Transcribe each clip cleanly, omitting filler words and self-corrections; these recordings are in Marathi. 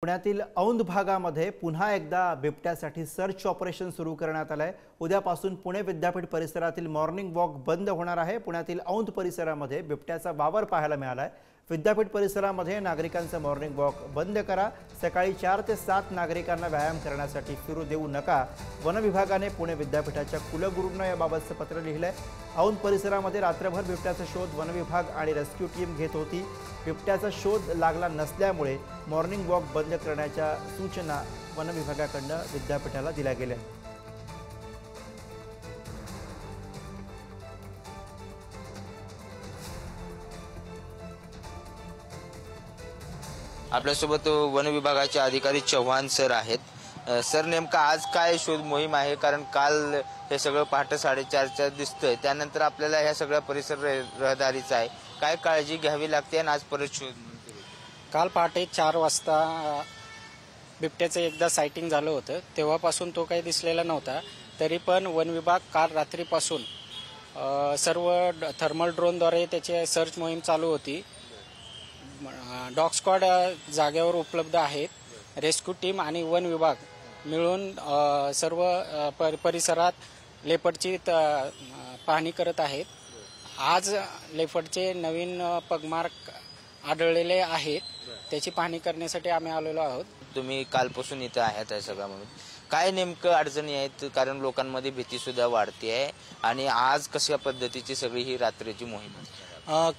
पुण्यातील औंध भागामध्ये पुन्हा एकदा बिबट्यासाठी सर्च ऑपरेशन सुरू करण्यात आले आहे। उद्यापासून पुणे विद्यापीठ परिसरातील मॉर्निंग वॉक बंद होणार आहे। पुण्यातील औंध परिसरामध्ये बिबट्याचा वावर पाहायला मिळाला आहे। विद्यापीठ परिसरामध्ये नागरिकांचा मॉर्निंग वॉक बंद करा। सकाळी 4 ते 7 नागरिकांना व्यायाम करण्यासाठी फिरू देऊ नका। वन विभागाने पुणे विद्यापीठाच्या कुलगुरूंना याबाबतचं पत्र लिहिलंय। औंध परिसरामध्ये रात्रभर बिबट्याचा शोध वन विभाग आणि रेस्क्यू टीम घेत होती। बिबट्याचा शोध लागला नसल्यामुळे मॉर्निंग वॉक बंद करण्याच्या सूचना वन विभागाकडून विद्यापीठाला दिल्या गेल्या। आपल्यासोबत वन विभागाचे अधिकारी चव्हाण सर आहेत। सर, नेमका आज काय शोध मोहीम आहे? कारण काल हे सगळं पहाटे 4:30च्या दिसतंय, त्यानंतर आपल्याला ह्या सगळ्या परिसर रहदारीचा आहे, काय काळजी घ्यावी लागते आणि आज परत शोध? काल पहाटे 4 वाजता बिबट्याचं एकदा सायटिंग झालं होतं, तेव्हापासून तो काही दिसलेला नव्हता। तरी पण वन विभाग काल रात्रीपासून सर्व थर्मल ड्रोनद्वारे त्याची सर्च मोहीम चालू होती। डॉग स्क्वॉड जागेवर उपलब्ध आहेत। रेस्क्यू टीम आणि वन विभाग मिळून सर्व परिसरात लेपर्डची पाहणी करत आहेत। आज लेपर्डचे नवीन पगमार्क आढळलेले आहेत, त्याची पाहणी करण्यासाठी आम्ही आलेलो आहोत। तुम्ही कालपासून इथे आहात या सगळ्यामध्ये, काय नेमकं अडचणी आहेत? कारण लोकांमध्ये भीती सुद्धा वाढते आहे आणि आज कशा पद्धतीची सगळी ही रात्रीची मोहीम आहे?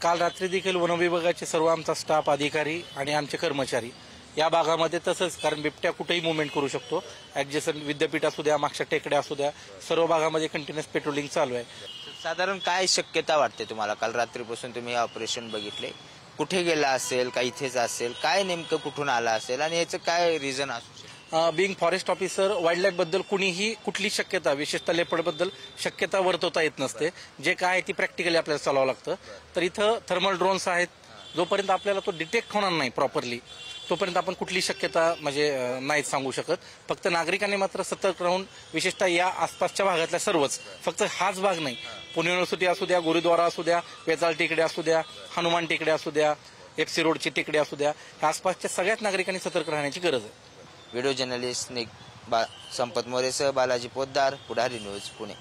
काल रात्री देखील वन विभागाचे सर्व आमचा स्टाफ, अधिकारी आणि आमचे कर्मचारी या भागामध्ये तसंच, कारण बिबट्या कुठेही मुवमेंट करू शकतो, ऍडजस्टंट विद्यापीठ असू द्या, मागच्या टेकड्या असू द्या, सर्व भागामध्ये कंटिन्युअस पेट्रोलिंग चालू आहे। साधारण काय शक्यता वाटते तुम्हाला? काल रात्रीपासून तुम्ही हे ऑपरेशन बघितले, कुठे गेला असेल का इथेच असेल, काय नेमकं कुठून आला असेल आणि याचं काय रिझन असू शकतं? Being forest officer, wildlife बद्दल कुणीही कुठली शक्यता, विशेषतः लेपर्ड बद्दल शक्यता वर्तवता येत नसते। जे काय आहे ती प्रॅक्टिकली आपल्याला चालवावं लागतं। तर इथं थर्मल ड्रोन्स आहेत, जोपर्यंत आपल्याला तो डिटेक्ट होणार नाही प्रॉपरली तोपर्यंत आपण कुठली शक्यता नाही सांगू शकत। फक्त नागरिकांनी मात्र सतर्क राहून, विशेषतः या आसपासच्या भागातल्या सर्वच, फक्त हाच भाग नाही, पुणे युनिव्हर्सिटी असू द्या, गुरुद्वारा असू द्या, वेताळ टेकडे असू द्या, हनुमान टेकडे असू द्या, FC रोडची टेकडे असू द्या, आसपासच्या सगळ्याच नागरिकांनी सतर्क राहण्याची गरज आहे। व्हिडिओ जर्नलिस्ट संपत मोरेसह बालाजी पोद्दार, पुढारी न्यूज, पुणे।